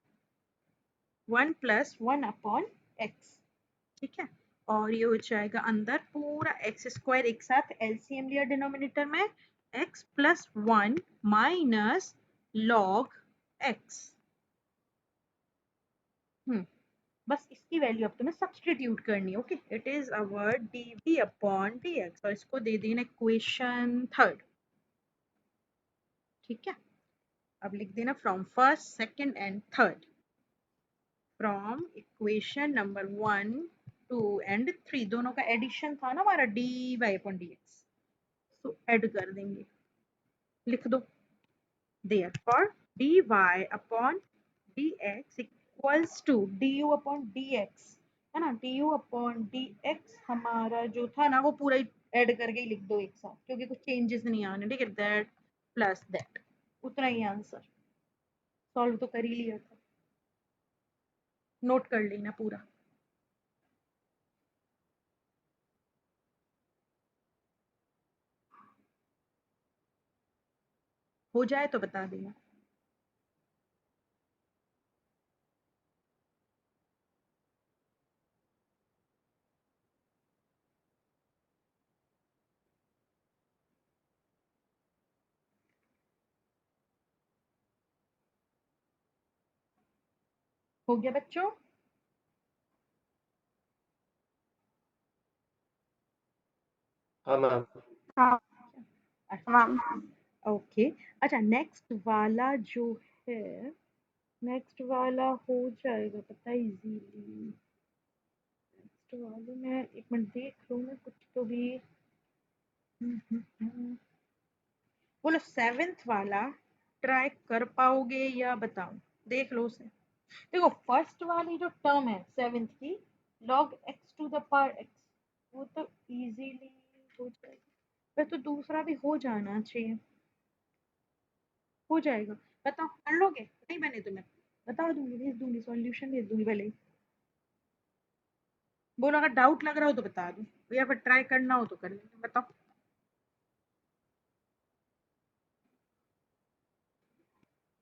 1 प्लस 1 अपॉन x, ठीक है, और ये हो जाएगा अंदर पूरा एक्स स्क्वायर एक साथ एलसीएम लिया डिनोमिनेटर में, x plus 1 minus log x, बस इसकी वैल्यू अब तुम्हें सब्सटीट्यूट करनी है, okay, it is our dv upon dx, और इसको दे देना इक्वेशन थर्ड, ठीक है, अब लिख देना from first second and third, from equation number 1 2 and 3, दोनों का एडिशन था ना हमारा dy अपॉन dx, तो ऐड कर देंगे, लिख दो, therefore dy upon dx equals to du upon dx, है ना, du अपॉन dx हमारा जो था ना वो पूरा ऐड करके ही लिख दो एक साथ, क्योंकि कुछ चेंजेस नहीं आने, ठीक है, दैट प्लस दैट, उतना ही आंसर, सॉल्व तो कर ही लिया था, नोट कर लेना पूरा। हो जाए तो बता देना। हो गया बच्चों, हाँ मैम। हाँ अच्छा मैम। ओके, अच्छा नेक्स्ट वाला जो है, नेक्स्ट वाला हो जाएगा पता इजीली, नेक्स्ट वाले में एक मिनट देख लो मैं कुछ तो भी, बोलो 7th वाला ट्राई कर पाओगे या बताओ, देख लो उसे, देखो फर्स्ट वाली जो टर्म है 7th की, log x to the power x, वो तो इजीली हो जाएगा, फिर तो दूसरा भी हो जाना चाहिए, हो जाएगा, बताओ कर लोगे, नहीं बने तो मैं बता दूंगी, भेज दूंगी, सॉल्यूशन भेज दूंगी पहले ही, बोलो अगर डाउट लग रहा हो तो बता दूं, या फिर ट्राई करना हो तो कर लेंगे, बताओ।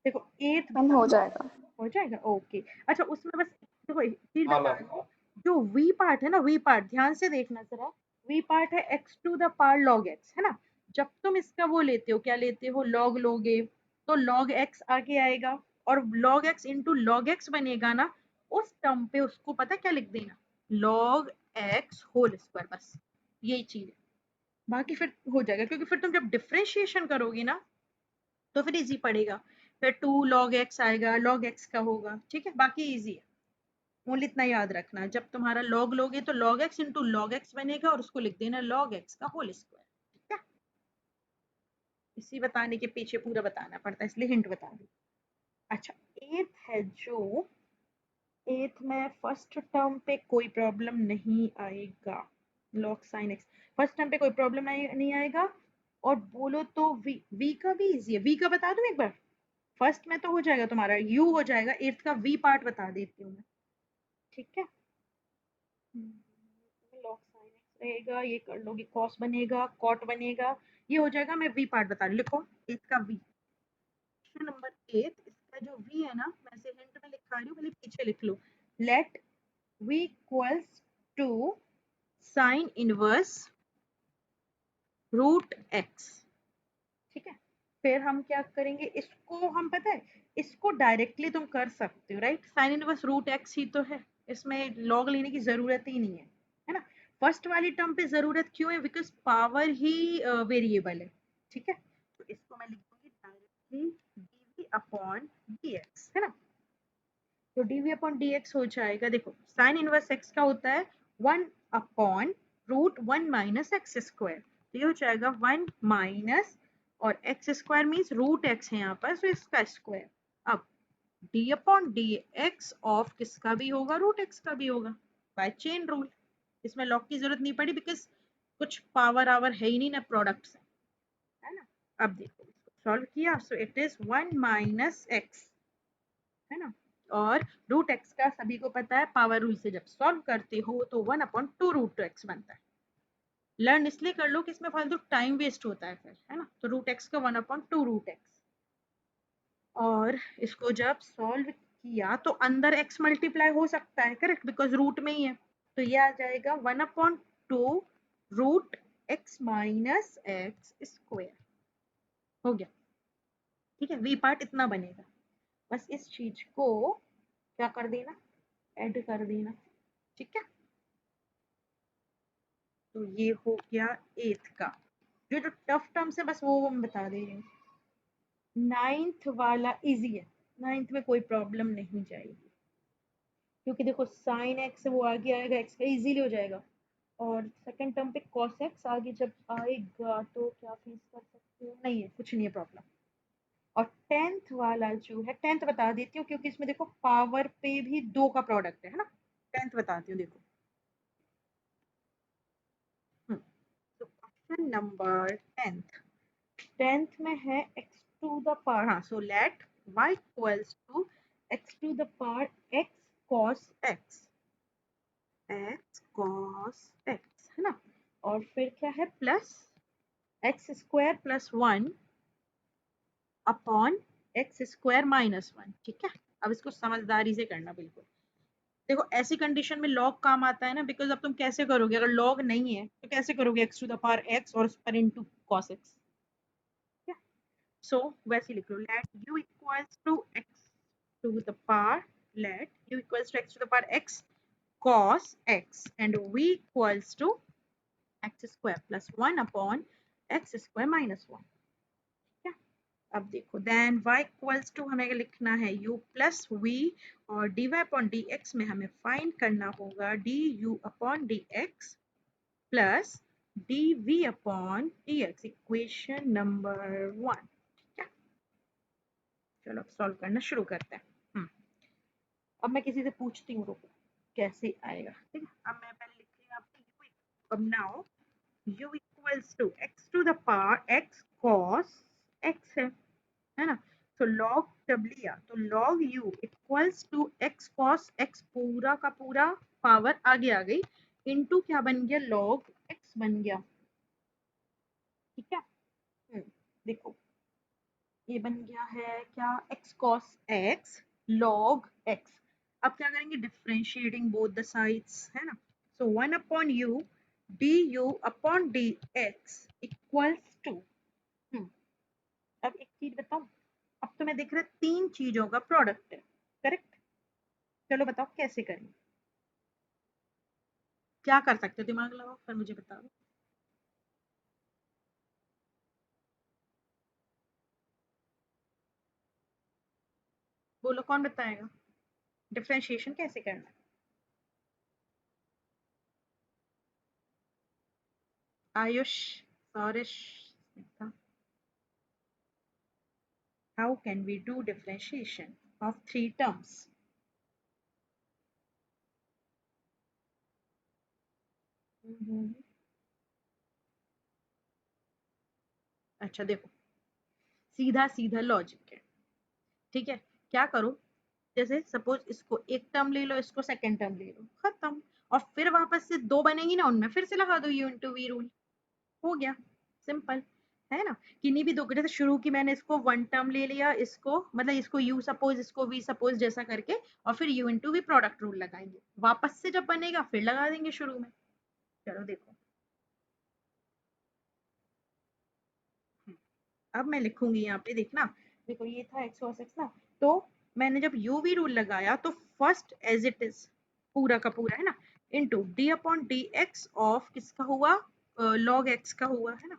देखो 8 मैम हो जाएगा। हो जाएगा, ओके, अच्छा उसमें बस देखो एक चीज हाँ बता मैम। दो, जो वी पार्ट है ना, वी पार्ट ध्यान से देखना जरा, वी पार्ट है x to the power log x, है ना, जब तुम इसका वो लेते हो, क्या लेते हो, log लोगे, तो log x आगे आएगा, और log x into log x बनेगा ना, उस टर्म पे उसको पता क्या लिख देना, log x होल स्क्वायर, बस यही चीज है, बाकी फिर हो जाएगा, क्योंकि फिर तुम जब डिफरेंशिएशन करोगी ना तो फिर इजी पड़ेगा, फिर 2 log x आएगा, log x का होगा, ठीक है, बाकी इजी है, ओनली इतना याद रखना, जब तुम्हारा log लोगे तो log x into log x बनेगा और उसको लिख देना log x का होल स्क्वायर, ठीक है, इसी बताने के पीछे पूरा बताना पड़ता है, इसलिए हिंट बता दी। अच्छा 8th है जो, 8th में फर्स्ट टर्म पे कोई प्रॉब्लम नहीं आएगा, log sin x first term पे कोई प्रॉब्लम नहीं आएगा, और बोलो तो v का भी इजी है, v का बता दूं एक बार, फर्स्ट में तो हो जाएगा तुम्हारा u हो जाएगा, 8th का v पार्ट बता देती हूँ मैं, ठीक है, log sin x रहेगा, ये कर लोगे cos बनेगा, cot बनेगा, ये हो जाएगा, मैं v पार्ट बता रही हूँ, लिखो 8th का v, क्वेश्चन नंबर 8, इसका जो v है ना, मैं ऐसे हिंट में लिखा रही हूँ, पहले पीछे लिख लो। Let v equals to sine inverse root x। ठीक है, फिर हम क्या करेंगे, इसको हम पता है इसको डायरेक्टली तुम कर सकते हो, right. Sine inverse root x ही तो है, इसमें लॉग लेने की जरूरत ही नहीं है ना। फर्स्ट वाली टर्म पे जरूरत क्यों है, बिकॉज पावर ही वेरिएबल है। ठीक है, तो इसको मैं लिख दूंगी डायरेक्टली dv अपॉन dx, है ना। तो dv अपॉन dx हो जाएगा, देखो साइन इनवर्स x का होता है 1 upon root 1 minus x square, तो ये हो जाएगा 1 माइनस और x square means root x है यहाँ पर, तो इसका स्क्वायर। अब d अपॉन dx ऑफ किसका भी होगा, रूट एक्स का भी होगा, बाय चेन रूल। इसमें लॉग की जरूरत नहीं पड़ी, बिकॉज कुछ पावर आवर है ही नहीं ना प्रोडक्ट से, है ना। अब देखो सॉल्व किया, so it is 1 minus x, है ना। और रूट एक्स का सभी को पता है, पावर रूल से जब सॉल्व करते हो तो 1 अपॉन 2 रूट एक्स बनता है। लर्न इसलिए कर लो कि इसमें फालतू टाइम वेस्ट होता है फिर, है ना। तो रूट एक्स का 1 अपॉन 2 रूट एक्स, और इसको जब सॉल्व किया तो अंदर x मल्टीप्लाई हो सकता है, करेक्ट, बिकॉज रूट में ही है। तो ये आ जाएगा 1 upon 2 root x minus x square, हो गया। ठीक है, वी पार्ट इतना बनेगा, बस इस चीज को क्या कर देना, ऐड कर देना। ठीक है, तो ये हो गया 8 का। जो जो टफ टर्म्स है बस वो हम बता दे रहे हैं। 9th वाला इजी है, 9th में कोई प्रॉब्लम नहीं जाएगी, क्योंकि देखो साइन एक्स वो आगे आएगा, एक्स का इजीली हो जाएगा। और सेकंड टर्म पे कॉस एक्स आगे जब आएगा तो क्या फेस कर सकते हो, नहीं है, कुछ नहीं है प्रॉब्लम। और 10th वाला जो है, 10th बता देती हूँ क्योंकि इसमें देखो पावर पे भी 2 का प्रोडक्ट है ना। 10th बताती हूँ, देखो। तो क्वेश्चन नंबर 10th में है x टू द पावर, हाँ, so let y equals to x to the power x cos x, है ना। और फिर क्या है, plus x square plus 1 upon x square minus 1। ठीक है, अब इसको समझदारी से करना बिल्कुल। देखो ऐसी कंडीशन में लॉग काम आता है ना, बिकॉज अब तुम कैसे करोगे, अगर लॉग नहीं है तो कैसे करोगे, X to the power X और उस पर इनटू cos x। सो वैसे लिख लो, let u equals to x to the power, let u equals to x to the power x cos x and v equals to x square plus 1 upon x square minus 1। ठीक है, अब देखो then y equals to हमें लिखना है u plus v, और dy upon dx में हमें फाइंड करना होगा du upon dx plus dv upon dx, equation number 1। ठीक है, चलो अब सॉल्व करना शुरू करते हैं। अब मैं किसी से पूछती हूँ, रुको कैसे आएगा। ठीक है, अब मैं पहले लिख रही हूँ आपकी u, अब now u equals to x to the power x cos x है ना। तो log जब लिया तो log u equals to x cos x पूरा का पूरा पावर आगे आ गई, इनटू क्या बन गया, log x बन गया। ठीक है, देखो ये बन गया है क्या, x cos x log x। अब क्या करेंगे, डिफरेंशिएटिंग बोथ द साइड्स, है ना। So 1 upon u du upon dx equals to, अब एक चीज बताओ, अब तो मैं देख रहा 3 चीजों का प्रोडक्ट है, करेक्ट। चलो बताओ कैसे करेंगे, क्या कर सकते हो, दिमाग लगाओ फिर मुझे बताओ। बोलो कौन बताएगा, डिफरेंशिएशन कैसे करना है। Ayush, सौरिश, Smita, how can we do differentiation of 3 terms? अच्छा देखो, सीधा सीधा लॉजिक है। ठीक है, क्या करो, जैसे सपोज इसको एक टर्म ले लो, इसको सेकंड टर्म ले लो, खत्म। और फिर वापस से 2 बनेगी ना, उनमें फिर से लगा दो u इंटू वी रूल, हो गया, सिंपल। है ना, किन्हीं भी दो, जैसे शुरू की मैंने इसको वन टर्म ले लिया, इसको मतलब इसको यू सपोज, इसको वी सपोज जैसा करके, और फिर u into v product rule लगाएंगे, वापस से जब बनेगा फिर लगा देंगे शुरू में। चलो देखो, अब मैं लिखूंगी यहाँ पे, देखना, देखो ये था एक्स कॉस एक्स ना, तो मैंने जब यू वी रूल लगाया तो फर्स्ट एज इट इज पूरा का पूरा है ना, into D upon D X of किसका हुआ, लॉग एक्स का हुआ है ना।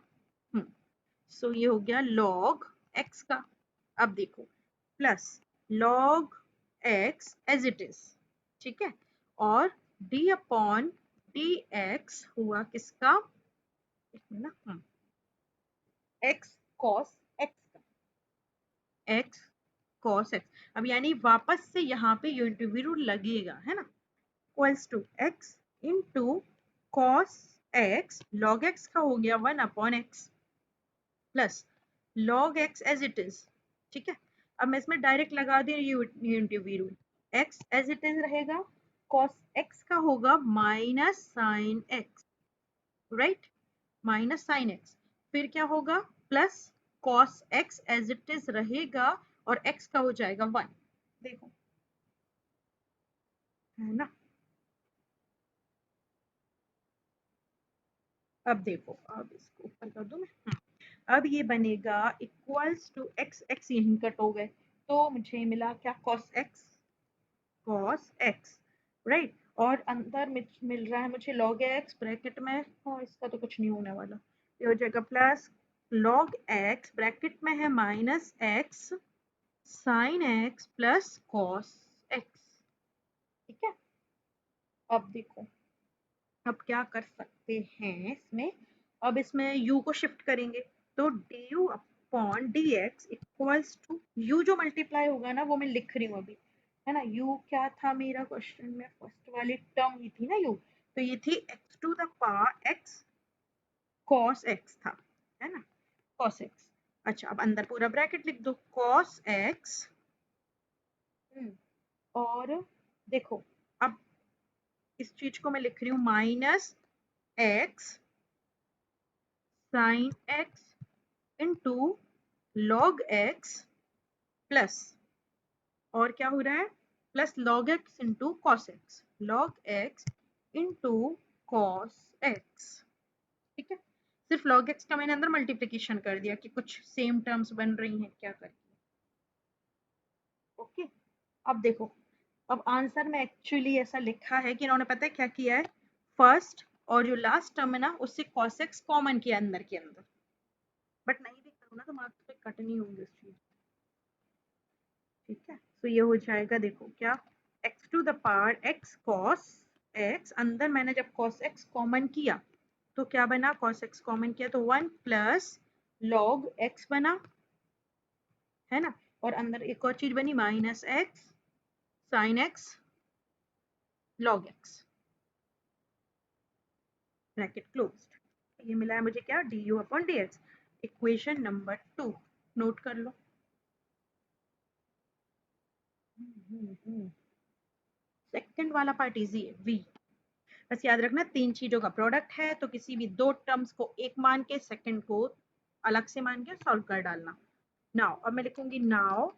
सो ये हो गया log x का। अब देखो plus log x as it is, ठीक है, और d अपॉन डी एक्स हुआ किसका, इसमें ना x cos x का, x cos x। अब यानी वापस से यहाँ पे यू इंटू वी रूल लगेगा, है ना, equals to x into cos x, log x का हो गया 1 upon x plus log x as it is, ठीक है। अब मैं इसमें डायरेक्ट लगा दे रही हूँ into v rule, x as it is रहेगा, cos x का होगा minus sine x, right, minus sine x, फिर क्या होगा plus cos x as it is रहेगा और x का हो जाएगा 1, देखो है ना। अब देखो, अब इसको ऊपर कर दूं मैं, अब ये बनेगा इक्वल्स टू x, x यहीं कट हो गए, तो मुझे मिला क्या, cos x, राइट, और अंदर मिल रहा है मुझे log x ब्रैकेट में, और इसका तो कुछ नहीं होने वाला, ये हो जाएगा प्लस log x ब्रैकेट में है minus x sin x plus cos x, ठीक है। अब देखो, अब क्या कर सकते हैं इसमें, अब इसमें u को शिफ्ट करेंगे, तो du upon dx equals to u जो मल्टीप्लाई होगा ना वो मैं लिख रही हूँ अभी, है ना, u क्या था मेरा क्वेश्चन में, फर्स्ट वाली टर्म ही थी ना u, तो ये थी x to the power x cos x था, है ना, cos x। अच्छा अब अंदर पूरा ब्रैकेट लिख दो, cos x, और देखो अब इस चीज को मैं लिख रही हूँ minus x sin x into log x plus, और क्या हो रहा है, plus log x into cos x, log x into cos x, ठीक है। सिर्फ log x का मैंने अंदर मल्टीप्लिकेशन कर दिया कि कुछ सेम टर्म्स बन रही हैं क्या करके, ओके। अब देखो, अब आंसर में एक्चुअली ऐसा लिखा है कि इन्होंने पता है क्या किया है, फर्स्ट और जो लास्ट टर्म है ना उससे cos x कॉमन किया अंदर के अंदर, बट नहीं भी करो ना तो मार्क्स पे कट नहीं होंगे उस चीज, ठीक है। तो ये हो जाएगा, देखो क्या, x to the power x cos x, अंदर मैंने जब cos x कॉमन किया तो क्या बना, cos x कॉमन किया तो 1 प्लस log x बना, है ना, और अंदर एक और चीज बनी minus x sin x log x, bracket closed. ये मिला है मुझे क्या, du upon dx, equation number 2 note कर लो। सेकंड वाला पार्ट इजी है, v, बस याद रखना 3 चीजों का प्रोडक्ट है तो किसी भी 2 टर्म्स को एक मान के सेकंड को अलग से मान के सॉल्व कर डालना। नाउ अब मैं लिखूंगी, now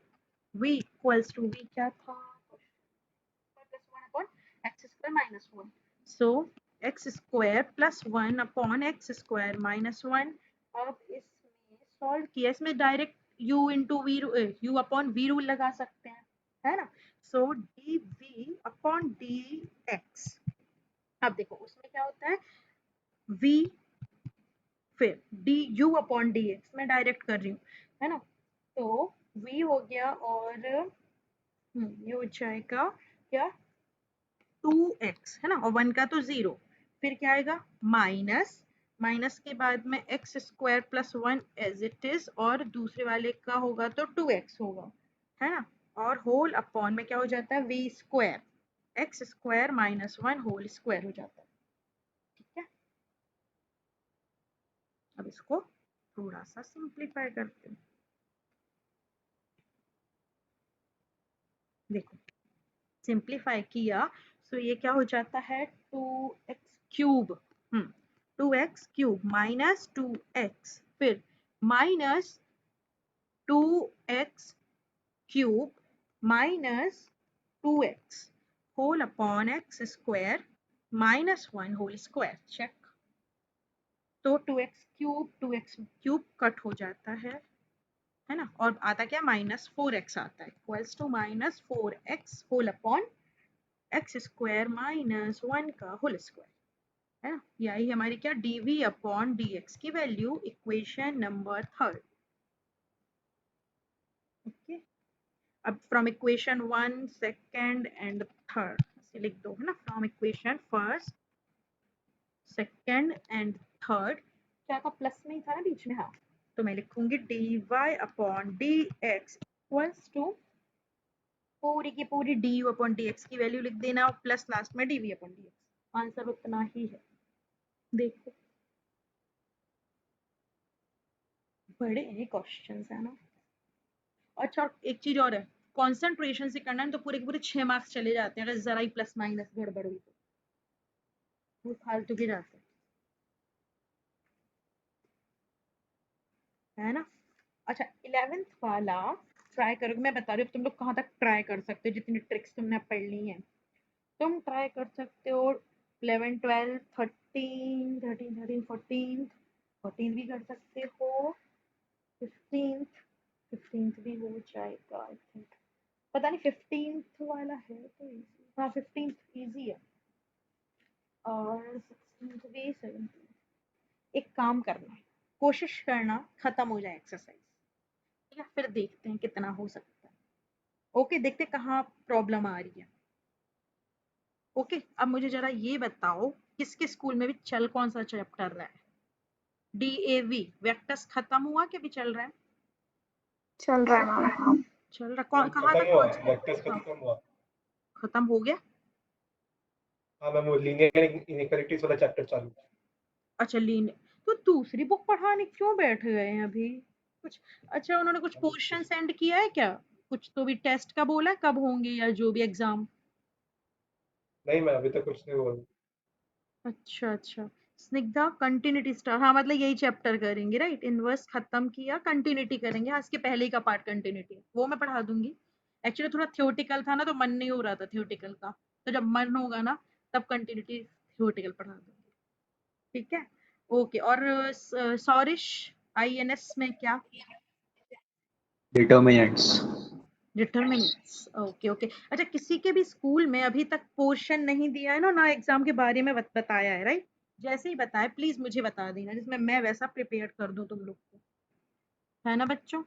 v equals to, v क्या था, plus 1 upon x square minus 1, so X square plus 1 upon x square minus 1। अब इसमें सॉल्व किया, इसमें direct u into V, u upon V rule लगा सकते हैं, है ना, so D V upon D X. अब देखो उसमें क्या होता है, v फिर D U upon D X, मैं डायरेक्ट कर रही हूँ, है ना, तो v हो गया और ये हो जाएगा क्या, 2x, है ना, और 1 का तो 0, फिर क्या आएगा माइनस, माइनस के बाद में x square plus 1 as it is, और दूसरे वाले का होगा तो 2x होगा, है ना, और होल अपॉन में क्या हो जाता है, v square, x square minus 1 whole square हो जाता है, ठीक है। अब इसको थोड़ा सा सिंप्लीफाई करते हैं, देखो सिंप्लीफाई किया तो ये क्या हो जाता है, 2x cube, 2x cube minus 2x, फिर minus 2x cube minus 2x whole upon x square minus 1 whole square. Check. तो 2x क्यूब कट हो जाता है ना, और आता क्या माइनस 4x आता है, equals to minus 4x whole upon x square minus 1 का होल स्क्वायर, है ना। यही हमारी क्या dv अपॉन dx की वैल्यू, इक्वेशन नंबर 3। ओके, अब from equation 1 second and third ऐसे लिख दो, है ना। From equation first second and third, क्या था, प्लस में ही था ना बीच में, हाँ। तो मैं लिखूंगी dy upon dx equals to पूरी की पूरी du अपॉन dx की वैल्यू लिख देना, और प्लस लास्ट में dv अपॉन dx। आंसर उतना ही है, देखो बड़े हैं क्वेश्चंस, है ना। अच्छा, एक चीज और है, कंसंट्रेशन से करना है तो पूरे के पूरे 6 मार्क्स चले जाते हैं, अगर जरा ही प्लस माइनस गड़बड़ हुई तो वो फालतू के जाते हैं, है ना। अच्छा, 11th वाला ट्राई करोगे, मैं बता रही हूँ तुम लोग कहाँ तक ट्राई कर सकते हो, जितनी ट्रिक्स तुमने पढ़ ली हैं तुम ट्राई कर सकते हो। 11 12 13 13 13 14 14 भी कर सकते हो, 15th भी हो जाएगा आई थिंक, पता नहीं 15th वाला है तो easy। हाँ 15th इजी है, और 16th भी 17th। एक काम करना, कोशिश करना खत्म हो जाए एक्सरसाइज, ठीक है, फिर देखते हैं कितना हो सकता है। ओके, देखते कहाँ प्रॉब्लम आ रही है। ओके, अब मुझे जरा ये बताओ किसके स्कूल में भी चल कौन सा चैप्टर रहा है, DAV वेक्टर्स खत्म हुआ कि अभी चल रहा है? चल रहा है मैम। चल रहा, कौन कहाँ खत्म तक हुआ, पहुंचा? वेक्टर्स खत्म हुआ। खत्म हो गया। हाँ मैम, वो लीनियर इनइक्वालिटीज वाला चैप्टर चालू है। अच्छा, लीन तो दूसरी बुक पढ़ाने क्यों बैठ गए हैं अभी कुछ? अच्छा, उन्होंने कुछ अभी क्वेश्चन सेंड किया है क्या? कुछ तो भी टेस्ट का बोला है, कब होंगे या जो भी एग्जाम? नहीं मैम, अभी तक कुछ नहीं हुआ। अच्छा अच्छा, स्निग्धा कंटिन्यूटी स्टार, हाँ मतलब यही चैप्टर करेंगे राइट। इनवर्स खत्म किया, कंटिन्यूटी करेंगे। हाँ, इसके पहले ही का पार्ट कंटिन्यूटी है, वो मैं पढ़ा दूंगी। एक्चुअली थोड़ा थ्योरेटिकल था ना, तो मन नहीं हो रहा था थ्योरेटिकल का, तो जब मन होगा ना तब कंटिन्यूटी थ्योरेटिकल पढ़ा दूंगी, ठीक है। ओके, और सौरिश INS में क्या? डिटर्मिनेंट्स। Determinants, okay okay. अच्छा, किसी के भी स्कूल में अभी तक पोर्शन नहीं दिया है ना, ना एग्जाम के बारे में बताया है राइट? जैसे ही बताए प्लीज मुझे बता देना, जिसमें मैं वैसा प्रिपेयर कर दूं तुम लोग को, है ना बच्चों।